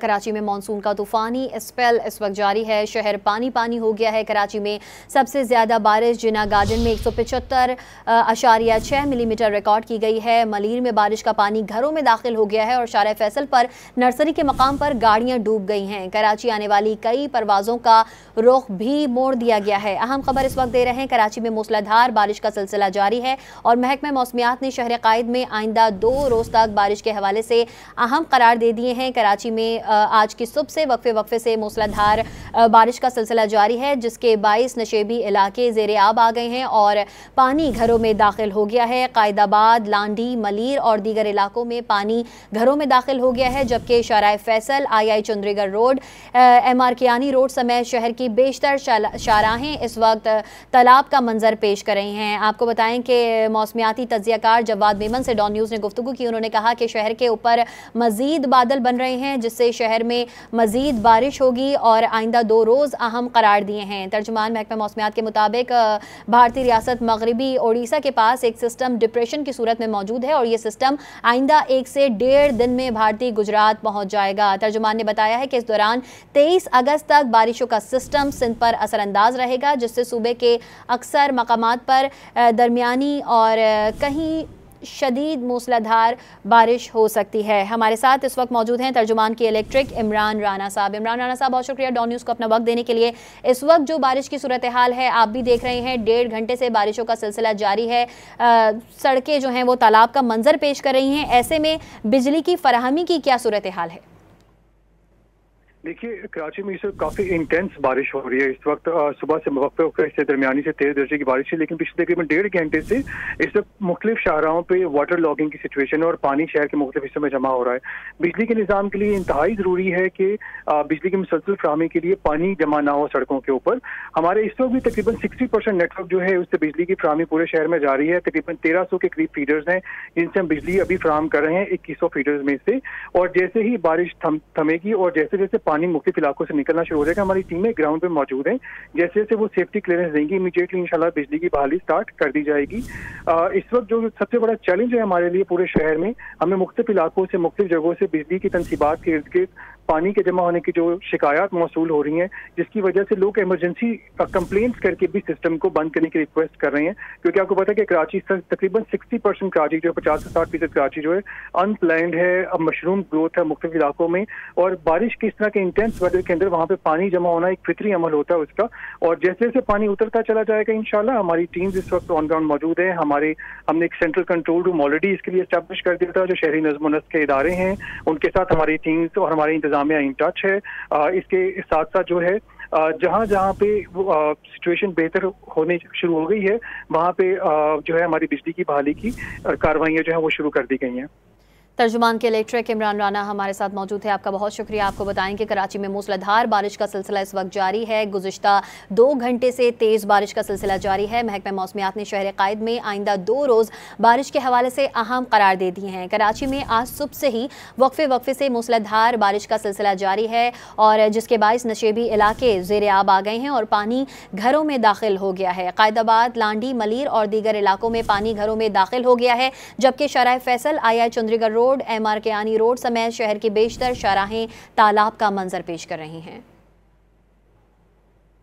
कराची में मानसून का तूफानी स्पेल इस वक्त जारी है। शहर पानी पानी हो गया है। कराची में सबसे ज़्यादा बारिश जिना गार्डन में 175.6 मिलीमीटर रिकॉर्ड की गई है। मलीर में बारिश का पानी घरों में दाखिल हो गया है और शारा फैसल पर नर्सरी के मकाम पर गाड़ियां डूब गई हैं। कराची आने वाली कई परवाज़ों का रुख भी मोड़ दिया गया है। अहम खबर इस वक्त दे रहे हैं, कराची में मूसलाधार बारिश का सिलसिला जारी है और महकमा मौसमियात ने शहर कायद में आइंदा 2 रोज़ तक बारिश के हवाले से अहम करार दे दिए हैं। कराची में आज की सुबह से वक्फे से मूसलाधार बारिश का सिलसिला जारी है, जिसके बाइस नशेबी इलाके ज़ेरे आब आ गए हैं और पानी घरों में दाखिल हो गया है। कायदाबाद, लांडी, मलीर और दीगर इलाकों में पानी घरों में दाखिल हो गया है, जबकि Shahrah Faisal, I Chundrigar road, MR Kiyani road समेत शहर की बेशतर शाराहें इस वक्त तालाब का मंजर पेश कर रही हैं। आपको बताएं कि मौसमियाती तज्जियाकार जवाद मेमन से डॉन न्यूज़ ने गुफ्तगू की। उन्होंने कहा कि शहर के ऊपर मजीद बादल बन रहे हैं, जिससे शहर में मजीद बारिश होगी और आइंदा 2 रोज़ अहम करार दिए हैं। तर्जुमान महकमा मौसमियात के मुताबिक भारतीय रियासत मगरबी ओडिशा के पास एक सिस्टम डिप्रेशन की सूरत में मौजूद है और ये सिस्टम आइंदा 1 से 1.5 दिन में भारतीय गुजरात पहुंच जाएगा। तर्जुमान ने बताया है कि इस दौरान 23 अगस्त तक बारिशों का सिस्टम सिंध पर असरअंदाज रहेगा, जिससे सूबे के अक्सर मकामात पर दरमियानी और कहीं शदीद मूसलाधार बारिश हो सकती है। हमारे साथ इस वक्त मौजूद हैं तर्जुमान की इलेक्ट्रिक इमरान राना साहब। इमरान राना साहब, बहुत शुक्रिया डॉन न्यूज़ को अपना वक्त देने के लिए। इस वक्त जो बारिश की सूरत हाल है आप भी देख रहे हैं, 1.5 घंटे से बारिशों का सिलसिला जारी है। सड़कें जो हैं वो तालाब का मंजर पेश कर रही हैं। ऐसे में बिजली की फराहमी की क्या सूरत हाल है? देखिए, कराची में इस वक्त काफ़ी इंटेंस बारिश हो रही है। इस वक्त सुबह से वक्फे से दरमियानी से तेज दर्जे की बारिश है, लेकिन पिछले तकरीबन 1.5 घंटे से इस वक्त मुख्तलिफ शाहराहों पे वाटर लॉगिंग की सिचुएशन है और पानी शहर के मुख्तलिफ हिस्सों में जमा हो रहा है। बिजली के निज़ाम के लिए इंतहाई ज़रूरी है कि बिजली की मुसलसल फराहमी के लिए पानी जमा ना हो सड़कों के ऊपर। हमारे इस वक्त भी तकरीबन 60% नेटवर्क जो है उससे बिजली की फराहमी पूरे शहर में जारी है। तकरीबन 1300 के करीब फीडर्स हैं जिनसे हम बिजली अभी फराहम कर रहे हैं 2100 फीडर्स में से। और जैसे ही बारिश थमेगी और जैसे जैसे पानी मुख्तलिफ इलाकों से निकलना शुरू हो जाएगा, हमारी टीमें ग्राउंड पे मौजूद हैं। जैसे जैसे वो सेफ्टी क्लियरेंस देंगी, इमीडिएटली इंशाल्लाह बिजली की बहाली स्टार्ट कर दी जाएगी। इस वक्त जो सबसे बड़ा चैलेंज है हमारे लिए पूरे शहर में, हमें मुख्तलिफ इलाकों से मुख्तलिफ जगहों से बिजली की तनसीबात के इर्द गिर्द पानी के जमा होने की जो शिकायत मौसूल हो रही हैं, जिसकी वजह से लोग इमरजेंसी कंप्लेंट्स करके भी सिस्टम को बंद करने की रिक्वेस्ट कर रहे हैं। क्योंकि आपको पता है कि कराची तकरीबन 60% कराची जो 50 से 60% कराची जो है अनप्लैंड है, अब मशरूम ग्रोथ है मुख्तलिफ इलाकों में, और बारिश के इस तरह के इंटेंस वेदर के अंदर वहाँ पे पानी जमा होना एक फितरी अमल होता है उसका। और जैसे जैसे पानी उतरता चला जाएगा इंशाल्लाह हमारी टीम्स इस वक्त ऑन ग्राउंड मौजूद है। हमने एक सेंट्रल कंट्रोल रूम ऑलरेडी इसके लिए एस्टैब्लिश कर दिया था। जो शहरी नज़्म व नस्क के इदारे हैं उनके साथ हमारी टीम्स और हमारी इंतजामिया इन टच है। इसके साथ साथ जो है जहाँ जहाँ पे सिचुएशन बेहतर होने शुरू हो गई है वहाँ पे जो है हमारी बिजली की बहाली की कार्रवाइयाँ जो है वो शुरू कर दी गई हैं। तर्जुमान के इलेक्ट्रिक इमरान राना हमारे साथ मौजूद है, आपका बहुत शुक्रिया। आपको बताएं कि कराची में मूसलाधार बारिश का सिलसिला इस वक्त जारी है। गुज़िश्ता 2 घंटे से तेज़ बारिश का सिलसिला जारी है। महकमा मौसमियात ने शहर कायद में आइंदा 2 रोज़ बारिश के हवाले से अहम करार दे दिए हैं। कराची में आज सुबह से ही वक्फे से मूसलाधार बारिश का सिलसिला जारी है और जिसके बाइस नशेबी इलाके ज़ेरे आब आ गए हैं और पानी घरों में दाखिल हो गया है। कायदाबाद, लांडी, मलीर और दीगर इलाकों में पानी घरों में दाखिल हो गया है, जबकि Shahrah Faisal, I Chundrigar road, MR Kiyani road समेत शहर की बेशतर शाराहें तालाब का मंजर पेश कर रही हैं।